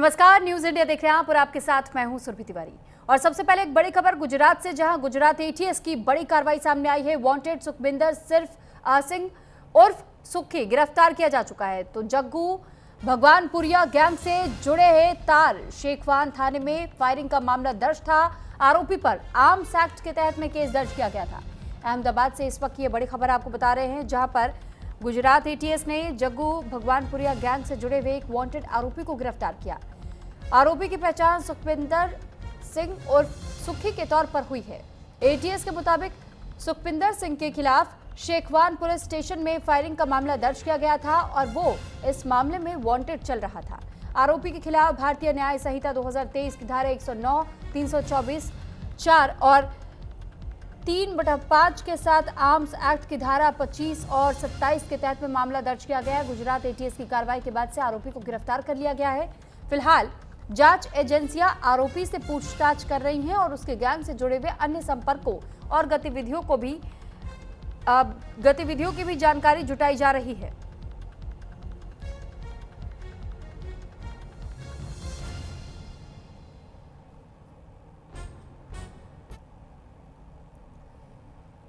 नमस्कार, news India देख रहे हैं आप और आपके साथ मैं हूं सुरभि तिवारी। और सबसे पहले एक बड़ी खबर गुजरात से, जहां गुजरात एटीएस की बड़ी कार्रवाई सामने आई है। वांटेड सुखबिंदर सिंह उर्फ सुखी गिरफ्तार किया जा चुका है। तो जग्गू भगवानपुरिया गैंग से जुड़े हैं तार। शेखवान थाने में फायरिंग का मामला दर्ज था। आरोपी पर आर्म्स एक्ट के तहत में केस दर्ज किया गया था। अहमदाबाद से इस वक्त ये बड़ी खबर आपको बता रहे हैं, जहां पर गुजरात एटीएस ने जग्गू भगवानपुरिया गैंग से जुड़े हुए एक वांटेड आरोपी को गिरफ्तार किया। आरोपी की पहचान सुखबिंदर सिंह और सुखी के तौर पर हुई है। एटीएस के मुताबिक सुखबिंदर सिंह के खिलाफ शेखवान पुलिस स्टेशन में फायरिंग का मामला दर्ज किया गया था और वो इस मामले में वांटेड चल रहा था। आरोपी के खिलाफ भारतीय न्याय संहिता 2023 की धारा 109, 324, 4 और 3/5 के साथ आर्म्स एक्ट की धारा 25 और 27 के तहत में मामला दर्ज किया गया है। गुजरात एटीएस की कार्रवाई के बाद से आरोपी को गिरफ्तार कर लिया गया है। फिलहाल जांच एजेंसियां आरोपी से पूछताछ कर रही हैं और उसके गैंग से जुड़े हुए अन्य संपर्कों और गतिविधियों की भी जानकारी जुटाई जा रही है।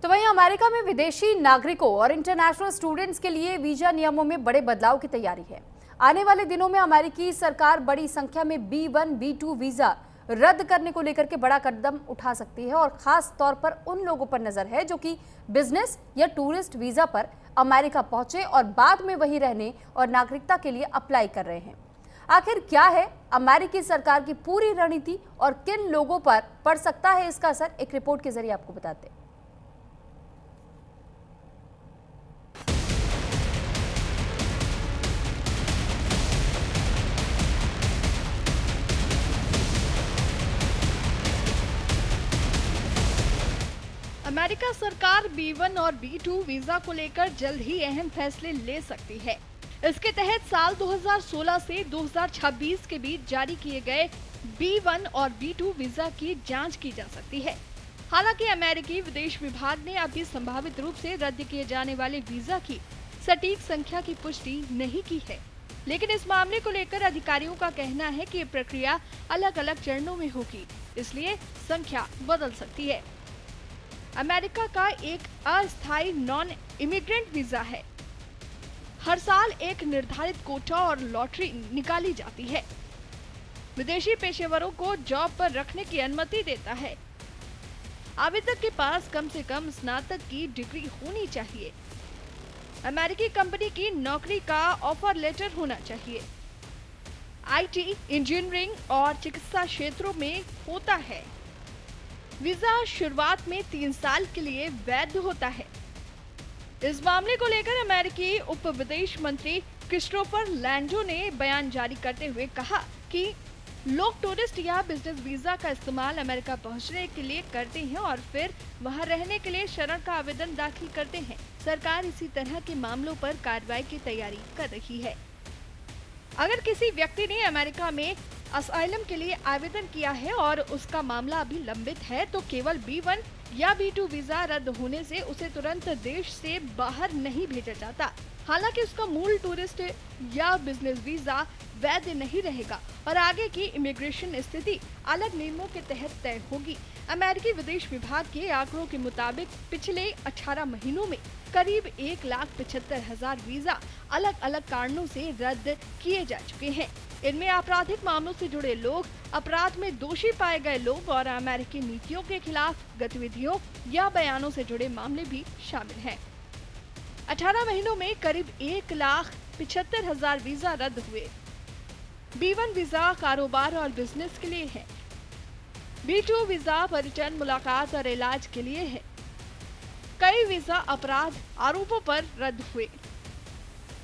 तो वहीं अमेरिका में विदेशी नागरिकों और इंटरनेशनल स्टूडेंट्स के लिए वीजा नियमों में बड़े बदलाव की तैयारी है। आने वाले दिनों में अमेरिकी सरकार बड़ी संख्या में B1, B2 वीजा रद्द करने को लेकर के बड़ा कदम उठा सकती है और खास तौर पर उन लोगों पर नजर है जो कि बिजनेस या टूरिस्ट वीजा पर अमेरिका पहुंचे और बाद में वहीं रहने और नागरिकता के लिए अप्लाई कर रहे हैं। आखिर क्या है अमेरिकी सरकार की पूरी रणनीति और किन लोगों पर पड़ सकता है इसका असर, एक रिपोर्ट के जरिए आपको बताते हैं। अमेरिका सरकार B1 और B2 वीजा को लेकर जल्द ही अहम फैसले ले सकती है। इसके तहत साल 2016 से 2026 के बीच जारी किए गए B1 और B2 वीजा की जांच की जा सकती है। हालांकि अमेरिकी विदेश विभाग ने अभी संभावित रूप से रद्द किए जाने वाले वीजा की सटीक संख्या की पुष्टि नहीं की है, लेकिन इस मामले को लेकर अधिकारियों का कहना है कि ये प्रक्रिया अलग अलग चरणों में होगी, इसलिए संख्या बदल सकती है। अमेरिका का एक अस्थायी नॉन इमिग्रेंट वीजा है। हर साल एक निर्धारित कोटा और लॉटरी निकाली जाती है। विदेशी पेशेवरों को जॉब पर रखने की अनुमति देता है। आवेदक के पास कम से कम स्नातक की डिग्री होनी चाहिए। अमेरिकी कंपनी की नौकरी का ऑफर लेटर होना चाहिए। आईटी, इंजीनियरिंग और चिकित्सा क्षेत्रों में होता है। वीजा शुरुआत में 3 साल के लिए वैध होता है। इस मामले को लेकर अमेरिकी उप विदेश मंत्री क्रिस्टोफर लैंडो ने बयान जारी करते हुए कहा कि लोग टूरिस्ट या बिजनेस वीजा का इस्तेमाल अमेरिका पहुंचने के लिए करते हैं और फिर वहां रहने के लिए शरण का आवेदन दाखिल करते हैं। सरकार इसी तरह के मामलों पर कार्रवाई की तैयारी कर रही है। अगर किसी व्यक्ति ने अमेरिका में असाइलम के लिए आवेदन किया है और उसका मामला अभी लंबित है, तो केवल B1 या B2 वीजा रद्द होने से उसे तुरंत देश से बाहर नहीं भेजा जाता। हालांकि उसका मूल टूरिस्ट या बिजनेस वीजा वैध नहीं रहेगा और आगे की इमिग्रेशन स्थिति अलग नियमों के तहत तय होगी। अमेरिकी विदेश विभाग के आंकड़ों के मुताबिक पिछले 18 महीनों में करीब 1,75,000 वीजा अलग अलग कारणों से रद्द किए जा चुके हैं। इनमें आपराधिक मामलों से जुड़े लोग, अपराध में दोषी पाए गए लोग और अमेरिकी नीतियों के खिलाफ गतिविधियों या बयानों से जुड़े मामले भी शामिल हैं। 18 महीनों में करीब 1,75,000 वीजा रद्द हुए। B1 वीजा कारोबार और बिजनेस के लिए है। B2 वीजा पर्यटन, मुलाकात और इलाज के लिए है। कई वीजा अपराध आरोपों पर रद्द हुए।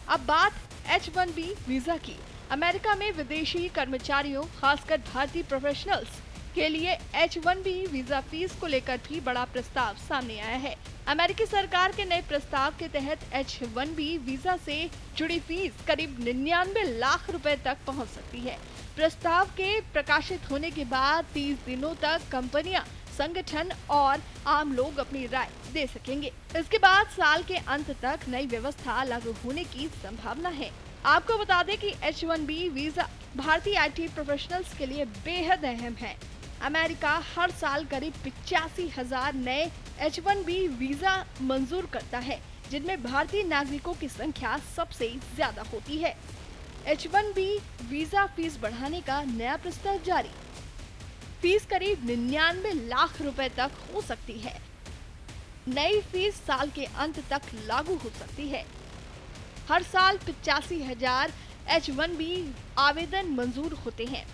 अब बात H1B वीजा की। अमेरिका में विदेशी कर्मचारियों, खासकर भारतीय प्रोफेशनल्स के लिए H1B वीजा फीस को लेकर भी बड़ा प्रस्ताव सामने आया है। अमेरिकी सरकार के नए प्रस्ताव के तहत H1B वीजा से जुड़ी फीस करीब 99 लाख रुपए तक पहुंच सकती है। प्रस्ताव के प्रकाशित होने के बाद 30 दिनों तक कंपनियां संगठन और आम लोग अपनी राय दे सकेंगे। इसके बाद साल के अंत तक नई व्यवस्था लागू होने की संभावना है। आपको बता दें कि H-1B वीजा भारतीय IT प्रोफेशनल्स के लिए बेहद अहम है। अमेरिका हर साल करीब 85,000 नए H-1B वीजा मंजूर करता है, जिनमें भारतीय नागरिकों की संख्या सबसे ज्यादा होती है। H-1B वीजा फीस बढ़ाने का नया प्रस्ताव जारी। फीस करीब 99 लाख रुपए तक हो सकती है। नई फीस साल के अंत तक लागू हो सकती है। हर साल 85,000 H-1B आवेदन मंजूर होते हैं।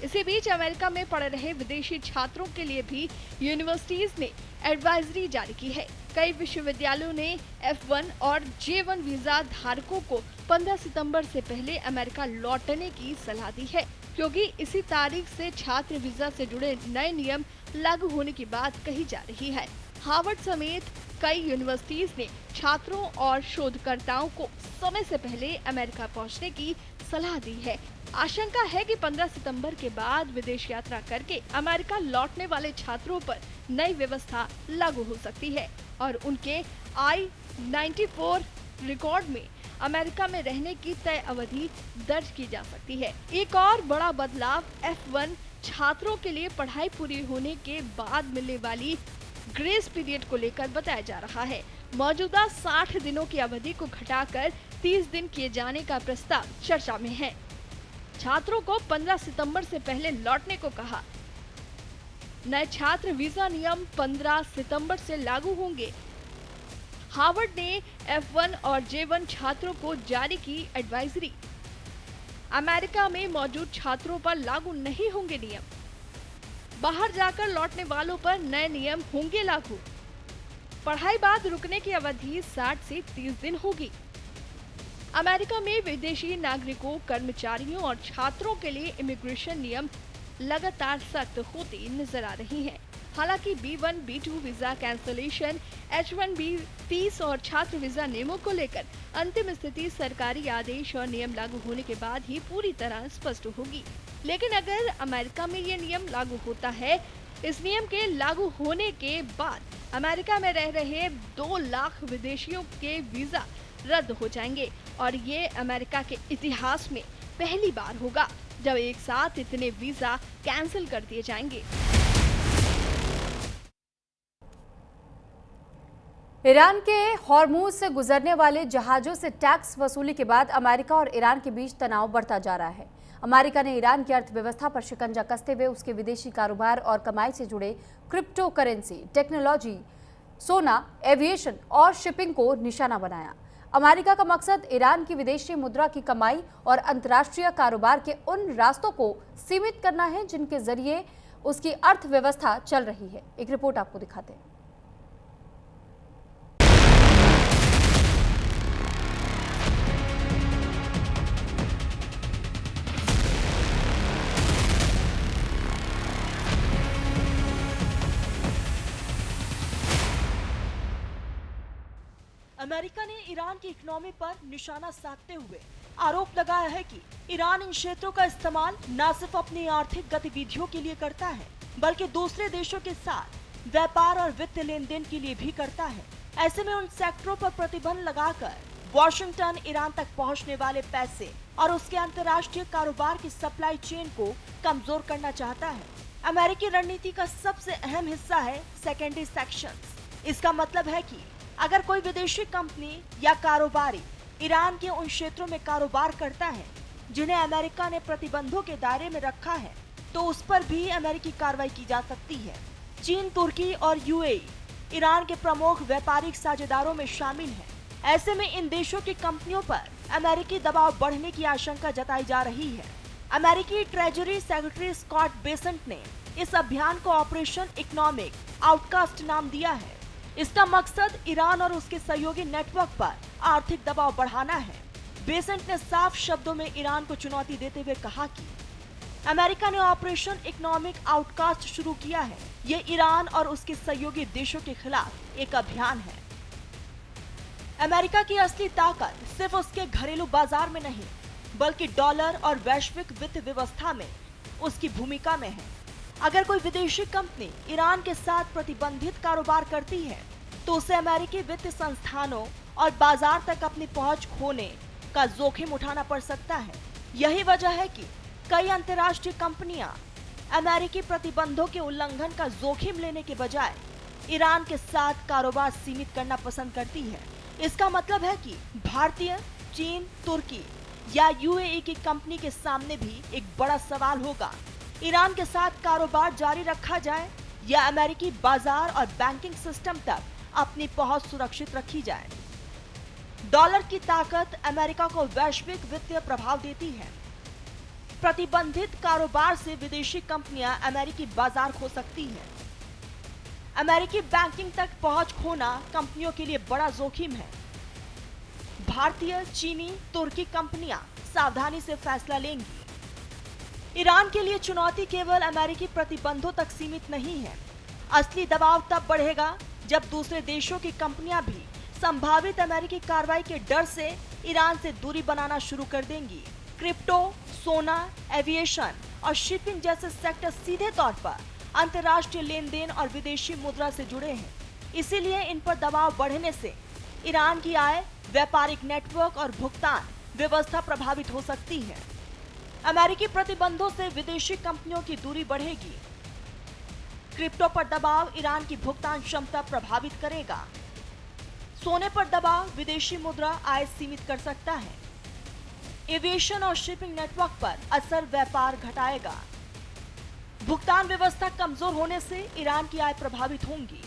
इसी बीच अमेरिका में पढ़ रहे विदेशी छात्रों के लिए भी यूनिवर्सिटीज ने एडवाइजरी जारी की है। कई विश्वविद्यालयों ने F1 और J1 वीजा धारकों को 15 सितंबर से पहले अमेरिका लौटने की सलाह दी है, क्योंकि इसी तारीख से छात्र वीजा से जुड़े नए नियम लागू होने की बात कही जा रही है। हार्वर्ड समेत कई यूनिवर्सिटीज ने छात्रों और शोधकर्ताओं को समय से पहले अमेरिका पहुंचने की सलाह दी है। आशंका है कि 15 सितंबर के बाद विदेश यात्रा करके अमेरिका लौटने वाले छात्रों पर नई व्यवस्था लागू हो सकती है और उनके I-94 रिकॉर्ड में अमेरिका में रहने की तय अवधि दर्ज की जा सकती है। एक और बड़ा बदलाव F1 छात्रों के लिए पढ़ाई पूरी होने के बाद मिलने वाली ग्रेस पीरियड को लेकर बताया जा रहा है। मौजूदा 60 दिनों की अवधि को घटाकर 30 दिन किए जाने का प्रस्ताव चर्चा में है। छात्रों को 15 सितंबर से पहले लौटने को कहा। नए छात्र वीजा नियम 15 सितंबर से लागू होंगे। हार्वर्ड ने F1 और J1 छात्रों को जारी की एडवाइजरी। अमेरिका में मौजूद छात्रों पर लागू नहीं होंगे नियम। बाहर जाकर लौटने वालों पर नए नियम होंगे लागू। पढ़ाई बाद रुकने की अवधि 60 से 30 दिन होगी। अमेरिका में विदेशी नागरिकों, कर्मचारियों और छात्रों के लिए इमिग्रेशन नियम लगातार सख्त होती नजर आ रही हैं। हालांकि B1, B2 visa cancellation, H-1B fees और छात्र वीजा नियमों को लेकर अंतिम स्थिति सरकारी आदेश और नियम लागू होने के बाद ही पूरी तरह स्पष्ट होगी। लेकिन अगर अमेरिका में ये नियम लागू होता है, इस नियम के लागू होने के बाद अमेरिका में रह रहे 2 लाख विदेशियों के वीजा रद्द हो जाएंगे और ये अमेरिका के इतिहास में पहली बार होगा जब एक साथ इतने वीजा कैंसिल कर दिए जाएंगे। ईरान के हॉर्मुज से गुजरने वाले जहाजों से टैक्स वसूली के बाद अमेरिका और ईरान के बीच तनाव बढ़ता जा रहा है। अमेरिका ने ईरान की अर्थव्यवस्था पर शिकंजा कसते हुए उसके विदेशी कारोबार और कमाई से जुड़े क्रिप्टो करेंसी, टेक्नोलॉजी, सोना, एविएशन और शिपिंग को निशाना बनाया। अमेरिका का मकसद ईरान की विदेशी मुद्रा की कमाई और अंतर्राष्ट्रीय कारोबार के उन रास्तों को सीमित करना है जिनके जरिए उसकी अर्थव्यवस्था चल रही है। एक रिपोर्ट आपको दिखाते हैं। अमेरिका ने ईरान की इकोनॉमी पर निशाना साधते हुए आरोप लगाया है कि ईरान इन क्षेत्रों का इस्तेमाल न सिर्फ अपनी आर्थिक गतिविधियों के लिए करता है, बल्कि दूसरे देशों के साथ व्यापार और वित्त लेन देन के लिए भी करता है। ऐसे में उन सेक्टरों पर प्रतिबंध लगाकर वॉशिंगटन ईरान तक पहुंचने वाले पैसे और उसके अंतर्राष्ट्रीय कारोबार की सप्लाई चेन को कमजोर करना चाहता है। अमेरिकी रणनीति का सबसे अहम हिस्सा है सेकेंडरी सेक्शंस। इसका मतलब है कि अगर कोई विदेशी कंपनी या कारोबारी ईरान के उन क्षेत्रों में कारोबार करता है जिन्हें अमेरिका ने प्रतिबंधों के दायरे में रखा है, तो उस पर भी अमेरिकी कार्रवाई की जा सकती है। चीन, तुर्की और यूएई ईरान के प्रमुख व्यापारिक साझेदारों में शामिल हैं। ऐसे में इन देशों की कंपनियों पर अमेरिकी दबाव बढ़ने की आशंका जताई जा रही है। अमेरिकी ट्रेजरी सेक्रेटरी स्कॉट बेसेंट ने इस अभियान को ऑपरेशन इकोनॉमिक आउटकास्ट नाम दिया है। इसका मकसद ईरान और उसके सहयोगी नेटवर्क पर आर्थिक दबाव बढ़ाना है। बेसेंट ने साफ शब्दों में ईरान को चुनौती देते हुए कहा कि अमेरिका ने ऑपरेशन इकोनॉमिक आउटकास्ट शुरू किया है। ये ईरान और उसके सहयोगी देशों के खिलाफ एक अभियान है। अमेरिका की असली ताकत सिर्फ उसके घरेलू बाजार में नहीं, बल्कि डॉलर और वैश्विक वित्त व्यवस्था में उसकी भूमिका में है। अगर कोई विदेशी कंपनी ईरान के साथ प्रतिबंधित कारोबार करती है तो उसे अमेरिकी वित्तीय संस्थानों और बाजार तक अपनी पहुंच खोने का जोखिम उठाना पड़ सकता है। यही वजह है कि कई अंतर्राष्ट्रीय कंपनियां अमेरिकी प्रतिबंधों के उल्लंघन का जोखिम लेने के बजाय ईरान के साथ कारोबार सीमित करना पसंद करती है। इसका मतलब है कि भारतीय, चीन, तुर्की या यूएई की कंपनी के सामने भी एक बड़ा सवाल होगा। ईरान के साथ कारोबार जारी रखा जाए या अमेरिकी बाजार और बैंकिंग सिस्टम तक अपनी पहुंच सुरक्षित रखी जाए। डॉलर की ताकत अमेरिका को वैश्विक वित्तीय प्रभाव देती है। प्रतिबंधित कारोबार से विदेशी कंपनियां अमेरिकी बाजार खो सकती हैं। अमेरिकी बैंकिंग तक पहुंच खोना कंपनियों के लिए बड़ा जोखिम है। भारतीय, चीनी, तुर्की कंपनियां सावधानी से फैसला लेंगी। ईरान के लिए चुनौती केवल अमेरिकी प्रतिबंधों तक सीमित नहीं है। असली दबाव तब बढ़ेगा जब दूसरे देशों की कंपनियां भी संभावित अमेरिकी कार्रवाई के डर से ईरान से दूरी बनाना शुरू कर देंगी। क्रिप्टो, सोना, एविएशन और शिपिंग जैसे सेक्टर सीधे तौर पर अंतर्राष्ट्रीय लेन-देन और विदेशी मुद्रा से जुड़े हैं। इसीलिए इन पर दबाव बढ़ने से ईरान की आय, व्यापारिक नेटवर्क और भुगतान व्यवस्था प्रभावित हो सकती है। अमेरिकी प्रतिबंधों से विदेशी कंपनियों की दूरी बढ़ेगी। क्रिप्टो पर दबाव ईरान की भुगतान क्षमता प्रभावित करेगा। सोने पर दबाव विदेशी मुद्रा आय सीमित कर सकता है। एविएशन और शिपिंग नेटवर्क पर असर व्यापार घटाएगा। भुगतान व्यवस्था कमजोर होने से ईरान की आय प्रभावित होंगी।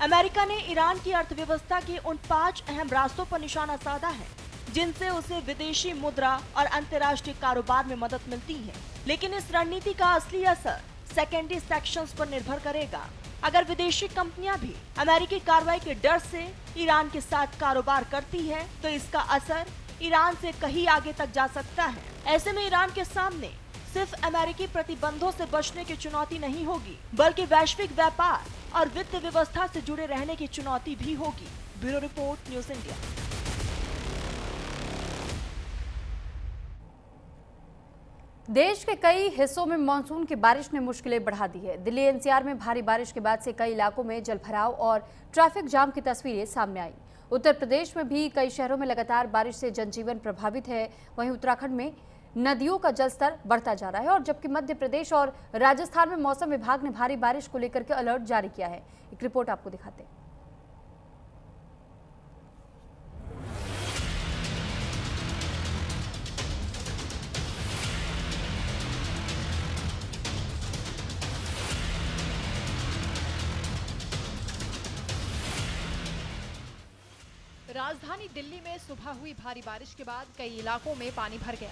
अमेरिका ने ईरान की अर्थव्यवस्था के उन 5 अहम रास्तों पर निशाना साधा है जिनसे उसे विदेशी मुद्रा और अंतर्राष्ट्रीय कारोबार में मदद मिलती है। लेकिन इस रणनीति का असली असर सेकेंडरी सेक्शंस पर निर्भर करेगा। अगर विदेशी कंपनियां भी अमेरिकी कार्रवाई के डर से ईरान के साथ कारोबार करती हैं, तो इसका असर ईरान से कहीं आगे तक जा सकता है। ऐसे में ईरान के सामने सिर्फ अमेरिकी प्रतिबंधों से बचने की चुनौती नहीं होगी, बल्कि वैश्विक व्यापार और वित्त व्यवस्था से जुड़े रहने की चुनौती भी होगी। Bureau report, news India. देश के कई हिस्सों में मानसून की बारिश ने मुश्किलें बढ़ा दी है। दिल्ली एनसीआर में भारी बारिश के बाद से कई इलाकों में जलभराव और ट्रैफिक जाम की तस्वीरें सामने आई। उत्तर प्रदेश में भी कई शहरों में लगातार बारिश से जनजीवन प्रभावित है। वहीं उत्तराखंड में नदियों का जलस्तर बढ़ता जा रहा है और जबकि मध्य प्रदेश और राजस्थान में मौसम विभाग ने भारी बारिश को लेकर के अलर्ट जारी किया है। एक रिपोर्ट आपको दिखाते हैं। राजधानी दिल्ली में सुबह हुई भारी बारिश के बाद कई इलाकों में पानी भर गया।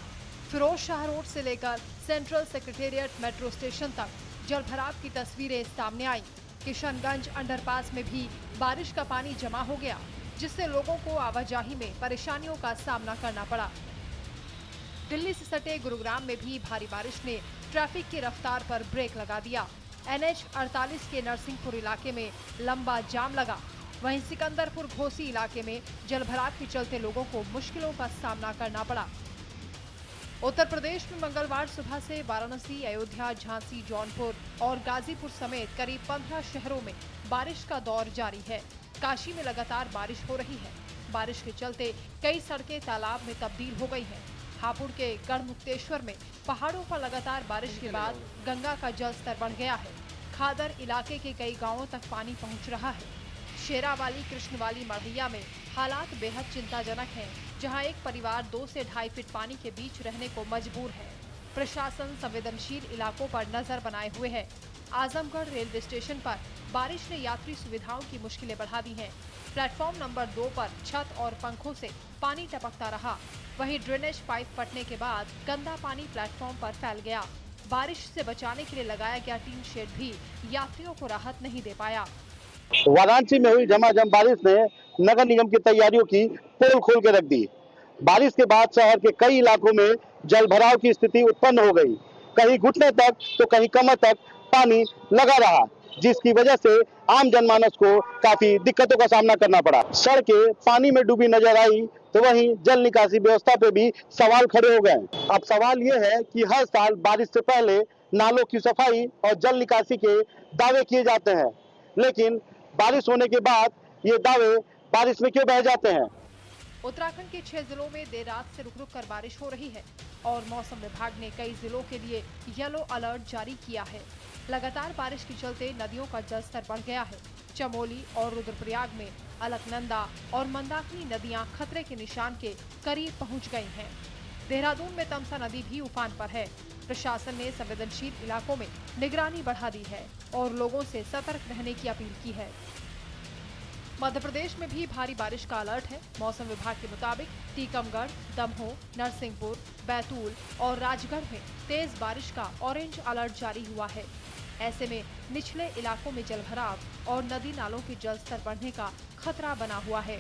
फिरोज शाह रोड से लेकर सेंट्रल सेक्रेटेरिएट मेट्रो स्टेशन तक जलभराव की तस्वीरें सामने आई। किशनगंज अंडरपास में भी बारिश का पानी जमा हो गया, जिससे लोगों को आवाजाही में परेशानियों का सामना करना पड़ा। दिल्ली से सटे गुरुग्राम में भी भारी बारिश ने ट्रैफिक की रफ्तार पर ब्रेक लगा दिया। NH 48 के नरसिंहपुर इलाके में लंबा जाम लगा। वहीं सिकंदरपुर घोसी इलाके में जलभराव के चलते लोगों को मुश्किलों का सामना करना पड़ा। उत्तर प्रदेश में मंगलवार सुबह से वाराणसी, अयोध्या, झांसी, जौनपुर और गाजीपुर समेत करीब 15 शहरों में बारिश का दौर जारी है। काशी में लगातार बारिश हो रही है। बारिश के चलते कई सड़कें तालाब में तब्दील हो गई हैं। हापुड़ के गढ़मुक्तेश्वर में पहाड़ों पर लगातार बारिश के बाद गंगा का जल स्तर बढ़ गया है। खादर इलाके के कई गांवों तक पानी पहुंच रहा है। शेरावाली, कृष्णवाली, मढ़ैया में हालात बेहद चिंताजनक हैं, जहां एक परिवार 2 से 2.5 फीट पानी के बीच रहने को मजबूर है। प्रशासन संवेदनशील इलाकों पर नजर बनाए हुए है। आजमगढ़ रेलवे स्टेशन पर बारिश ने यात्री सुविधाओं की मुश्किलें बढ़ा दी हैं। प्लेटफॉर्म नंबर 2 पर छत और पंखों से पानी टपकता रहा। वहीं ड्रेनेज पाइप फटने के बाद गंदा पानी प्लेटफॉर्म पर फैल गया। बारिश से बचाने के लिए लगाया गया टीन शेड भी यात्रियों को राहत नहीं दे पाया। वाराणसी में हुई झमाझम बारिश ने नगर निगम की तैयारियों की पोल खोल के रख दी। बारिश के बाद शहर के कई इलाकों में जलभराव की स्थिति उत्पन्न हो गई। कहीं घुटने तक तो कहीं कमर तक पानी लगा रहा, जिसकी वजह से आम जनमानस को काफी दिक्कतों का सामना करना पड़ा। सड़कें पानी में डूबी नजर आई तो वहीं जल निकासी व्यवस्था पे भी सवाल खड़े हो गए। अब सवाल ये है कि हर साल बारिश से पहले नालों की सफाई और जल निकासी के दावे किए जाते हैं, लेकिन बारिश होने के बाद ये दावे बारिश में क्यों बह जाते हैं? उत्तराखंड के 6 जिलों में देर रात से रुक-रुक कर बारिश हो रही है और मौसम विभाग ने कई जिलों के लिए येलो अलर्ट जारी किया है। लगातार बारिश के चलते नदियों का जलस्तर बढ़ गया है। चमोली और रुद्रप्रयाग में अलकनंदा और मंदाकिनी नदियां खतरे के निशान के करीब पहुंच गई हैं। देहरादून में तमसा नदी भी उफान पर है। प्रशासन ने संवेदनशील इलाकों में निगरानी बढ़ा दी है और लोगों से सतर्क रहने की अपील की है। मध्य प्रदेश में भी भारी बारिश का अलर्ट है। मौसम विभाग के मुताबिक टीकमगढ़, दमोह, नरसिंहपुर, बैतूल और राजगढ़ में तेज बारिश का ऑरेंज अलर्ट जारी हुआ है। ऐसे में निचले इलाकों में जलभराव और नदी नालों के जलस्तर बढ़ने का खतरा बना हुआ है।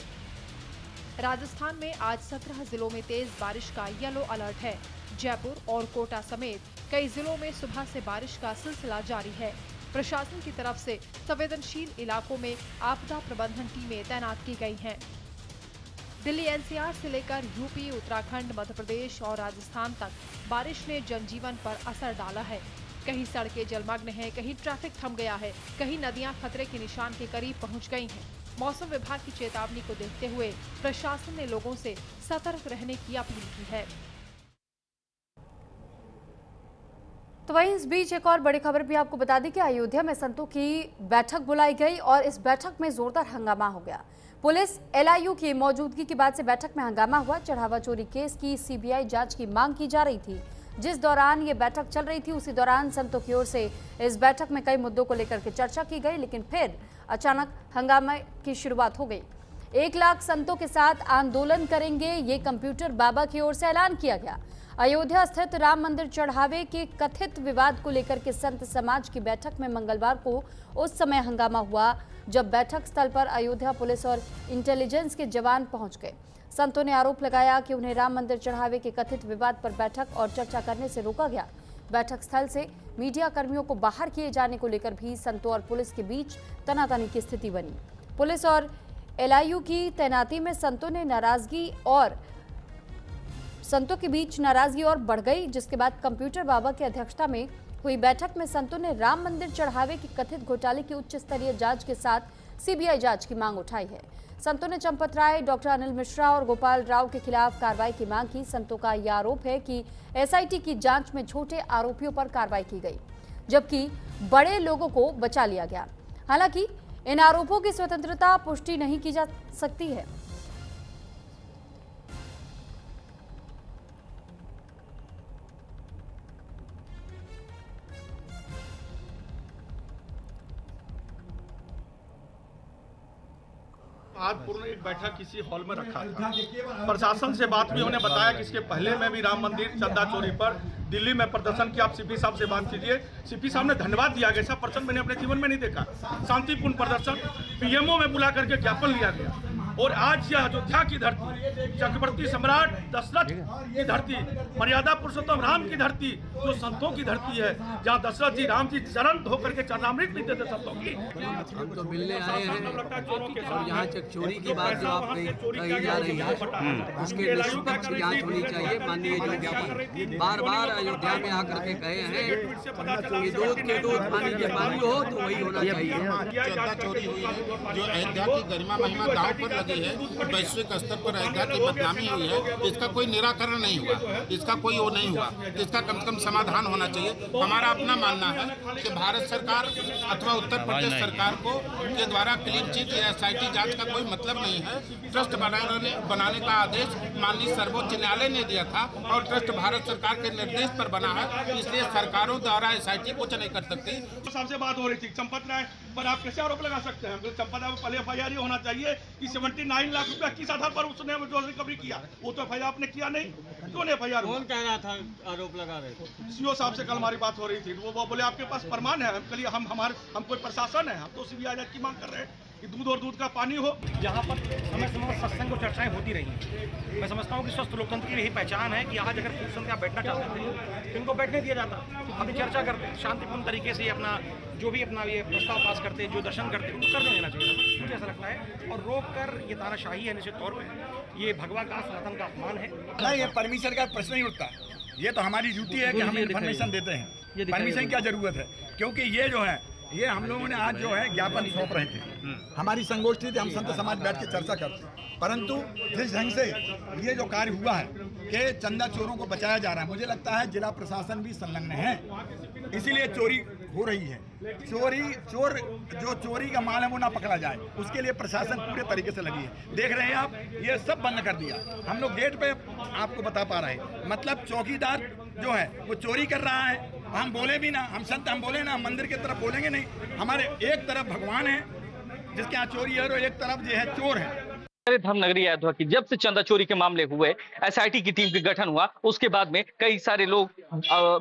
राजस्थान में आज 17 जिलों में तेज बारिश का येलो अलर्ट है। जयपुर और कोटा समेत कई जिलों में सुबह से बारिश का सिलसिला जारी है। प्रशासन की तरफ से संवेदनशील इलाकों में आपदा प्रबंधन टीमें तैनात की गई हैं। दिल्ली एनसीआर से लेकर यूपी, उत्तराखंड, मध्य प्रदेश और राजस्थान तक बारिश ने जनजीवन पर असर डाला है। कहीं सड़कें जलमग्न हैं, कहीं ट्रैफिक थम गया है, कहीं नदियां खतरे के निशान के करीब पहुंच गई हैं। मौसम विभाग की चेतावनी को देखते हुए प्रशासन ने लोगों से सतर्क रहने की अपील की है। तो वहीं इस बीच एक और बड़ी खबर भी आपको बता दी कि अयोध्या में संतों की बैठक बुलाई गई और इस बैठक में जोरदार हंगामा हो गया। पुलिस एलआईयू की मौजूदगी के बाद से बैठक में हंगामा हुआ। चढ़ावा चोरी केस की सीबीआई जांच की मांग की जा रही थी। जिस दौरान ये बैठक चल रही थी उसी दौरान संतों की ओर से इस बैठक में कई मुद्दों को लेकर के चर्चा की गई, लेकिन फिर अचानक हंगामे की शुरुआत हो गई। 1 लाख संतों के साथ आंदोलन करेंगे, ये कंप्यूटर बाबा की ओर से ऐलान किया गया। अयोध्या स्थित राम मंदिर चढ़ावे के कथित विवाद को लेकर के संत समाज की बैठक में मंगलवार को उस समय हंगामा हुआ जब बैठक स्थल पर अयोध्या पुलिस और इंटेलिजेंस के जवान पहुंच गए। संतों ने आरोप लगाया कि उन्हें राम मंदिर चढ़ावे के कथित विवाद पर बैठक और चर्चा करने से रोका गया। बैठक स्थल से मीडिया कर्मियों को बाहर किए जाने को लेकर भी संतों और पुलिस के बीच तनातनी की स्थिति बनी। पुलिस और एलआईयू की तैनाती में संतों के बीच नाराजगी और बढ़ गई, जिसके बाद कंप्यूटर बाबा की अध्यक्षता में हुई बैठक में संतों ने राम मंदिर चढ़ावे की कथित घोटाले की उच्च स्तरीय जांच के साथ सीबीआई जांच की मांग उठाई है। संतों ने चंपत राय, डॉक्टर अनिल मिश्रा और गोपाल राव के खिलाफ कार्रवाई की मांग की। संतों का यह आरोप है कि एसआईटी की जांच में छोटे आरोपियों पर कार्रवाई की गई, जबकि बड़े लोगों को बचा लिया गया। हालांकि इन आरोपों की स्वतंत्रता पुष्टि नहीं की जा सकती है। आज पूर्ण एक बैठक किसी हॉल में रखा था। प्रशासन से बात भी उन्हें बताया कि इसके पहले में भी राम मंदिर चंदा चोरी पर दिल्ली में प्रदर्शन किया। आप सीपी साहब से बात कीजिए। सीपी साहब ने धन्यवाद दिया गया। ऐसा प्रदर्शन मैंने अपने जीवन में नहीं देखा। शांतिपूर्ण प्रदर्शन, पीएमओ में बुला करके ज्ञापन लिया गया। और आज यह अयोध्या की धरती, चक्रवर्ती सम्राट दशरथ की धरती, मर्यादा पुरुषोत्तम राम की धरती, जो संतों की धरती है, जहाँ दशरथ जी राम जी चरण धो करके चरणामृत पीते थे संतों की। हम तो मिलने आए हैं और यहाँ तक चोरी की बात जो आप कही जा रही है उसके निष्पक्ष जांच होनी चाहिए। माननीय जो ज्ञापन बार बार अयोध्या में आकर के कहे हैं कि दूध के दूध, पानी के पानी हो, तो वही होना चाहिए। चंदा चोरी हुई है, जो अयोध्या की गरिमा महिमा दांव पर लगी है, वैश्विक स्तर पर अयोध्या की बदनामी हुई है, इसका कोई निराकरण नहीं हुआ, इसका कोई वो नहीं हुआ, इसका कम से कम समाधान होना चाहिए। हमारा अपना मानना है कि भारत सरकार अथवा उत्तर प्रदेश सरकार को के द्वारा क्लीन चिट या एसआईटी जांच का कोई मतलब नहीं है। ट्रस्ट बनाने का आदेश माननीय सर्वोच्च न्यायालय ने दिया था और ट्रस्ट भारत सरकार के निर्देश पर बना है, इसलिए सरकारों द्वारा एसआईटी कुछ नहीं कर सकती। सबसे बात हो रही थी चंपत राय पर, आप कैसे आरोप लगा सकते हैं? चंपत राय पहले एफआईआर होना चाहिए कि 79 लाख रुपया किस आधार पर उसने जो रिकवरी किया, वो तो एफआईआर आपने किया नहीं। क्यों नहीं एफआईआर? कौन कह रहा था आरोप लगा रहे थे? सीओ साहब से कल हमारी बात हो रही थी, वो बोले आपके पास प्रमाण है। हम कोई प्रशासन है, हम तो सीबीआई जांच की मांग कर रहे हैं कि दूध और दूध का पानी हो। यहाँ पर समय समय पर सत्संग और चर्चाएं होती रही हैं। मैं समझता हूँ कि स्वस्थ लोकतंत्र की यही पहचान है कि आज अगर संत यहाँ बैठना चाहते थे तो इनको बैठने दिया जाता। अभी चर्चा करते, शांतिपूर्ण तरीके से अपना जो भी अपना ये प्रस्ताव पास करते, जो दर्शन करते, उनको करने देना चाहिए, मुझे ऐसा लगता है। और रोक कर ये तानाशाही है, निश्चित तौर पर ये भगवा का, सनातन का अपमान है। नहीं, ये परमिशन का प्रश्न ही उठता। ये तो हमारी ड्यूटी है कि हम इन्फॉर्मेशन देते हैं। परमिशन की क्या जरूरत है, क्योंकि ये जो है ये हम लोगों ने आज जो है ज्ञापन सौंप रहे थे। हमारी संगोष्ठी थी, हम संत समाज बैठ के चर्चा करते, परंतु जिस ढंग से ये जो कार्य हुआ है कि चंदा चोरों को बचाया जा रहा है, मुझे लगता है जिला प्रशासन भी संलग्न है, इसीलिए चोरी हो रही है। चोर जो चोरी का माल है वो ना पकड़ा जाए, उसके लिए प्रशासन पूरे तरीके से लगी है। देख रहे हैं आप, ये सब बंद कर दिया। हम लोग गेट पे आपको बता पा रहे हैं, मतलब चौकीदार जो है वो चोरी कर रहा है। हम बोले भी ना, हम संत हम बोले ना, मंदिर की तरफ बोलेंगे नहीं। हमारे एक तरफ भगवान है जिसके यहाँ चोरी है और एक तरफ जो है चोर है। धर्मनगरी अयोध्या की जब से चंदा चोरी के मामले हुए, एसआईटी की टीम का गठन हुआ, उसके बाद में कई सारे लोग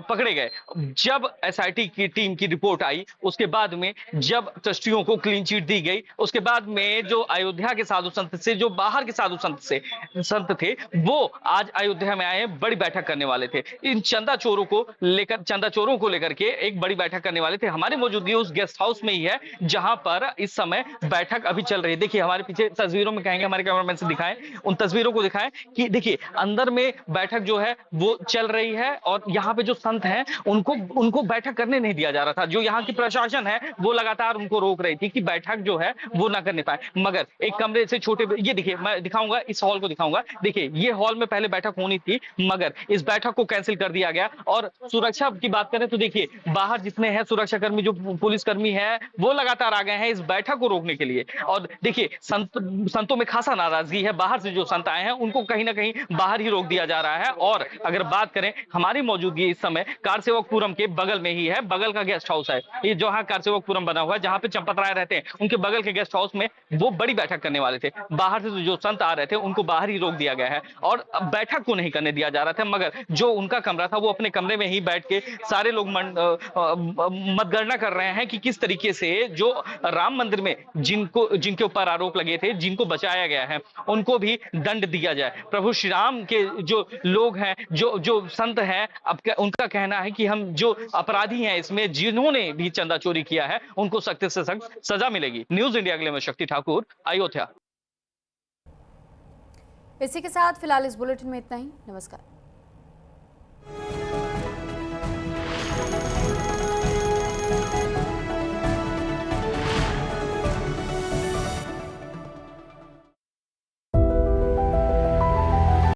पकड़े गए। जब एसआईटी की टीम की रिपोर्ट आई, उसके बाद में जब ट्रस्टियों को क्लीन चिट दी गई, उसके बाद में जो अयोध्या के साधु संत से, जो बाहर के साधु संत थे, वो आज अयोध्या में आए, बड़ी बैठक करने वाले थे। इन चंदा चोरों को लेकर के एक बड़ी बैठक करने वाले थे। हमारी मौजूदगी उस गेस्ट हाउस में ही है जहां पर इस समय बैठक अभी चल रही है। देखिए हमारे पीछे तस्वीरों में कहेंगे, हमारे कैमरामैन से दिखाएं, उन तस्वीरों को दिखाएं कि देखिए अंदर में बैठक जो है वो चल रही है और यहाँ पे जो संत हैं उनको बैठक करने नहीं दिया जा रहा था। जो यहाँ की प्रशासन है वो लगातार उनको रोक रही थी कि बैठक जो है वो ना करने पाए। मगर एक कमरे से छोटे, ये देखिए मैं दिखाऊंगा, इस हॉल को दिखाऊंगा। देखिए ये हॉल में पहले बैठक होनी थी, मगर इस बैठक को कैंसिल कर दिया गया। और सुरक्षा की बात करें तो देखिए बाहर जितने हैं सुरक्षाकर्मी, जो पुलिसकर्मी है, वो लगातार आ गए हैं इस बैठक को रोकने के लिए। और देखिए संतों में खासा नाराजगी है। बाहर से जो संत आए हैं उनको कहीं ना कहीं बाहर ही रोक दिया जा रहा है। और अगर बात करें, हमारी मौजूदगी इस समय कारसेवकपुरम के बगल में ही है, बगल का गेस्ट हाउस है ये, जहां कारसेवकपुरम बना हुआ है, जहां पे चंपत राय रहते हैं, उनके बगल के गेस्ट हाउस में वो बड़ी बैठक करने वाले थे। बाहर से जो संत आ रहे थे उनको बाहर ही रोक दिया गया है और बैठक को नहीं करने दिया जा रहा था। मगर जो उनका कमरा था वो अपने कमरे में ही बैठ के सारे लोग मतगणना कर रहे हैं कि किस तरीके से जो राम मंदिर में जिनके ऊपर आरोप लगे थे, जिनको बचाया गया है, उनको भी दंड दिया जाए। प्रभु श्री राम के जो लोग हैं, जो संत हैं, अब उनका कहना है कि हम जो अपराधी हैं इसमें, जिन्होंने भी चंदा चोरी किया है, उनको सख्त से सख्त सजा मिलेगी। न्यूज इंडिया के लिए मैं शक्ति ठाकुर, अयोध्या। इसी के साथ फिलहाल इस बुलेटिन में इतना ही। नमस्कार।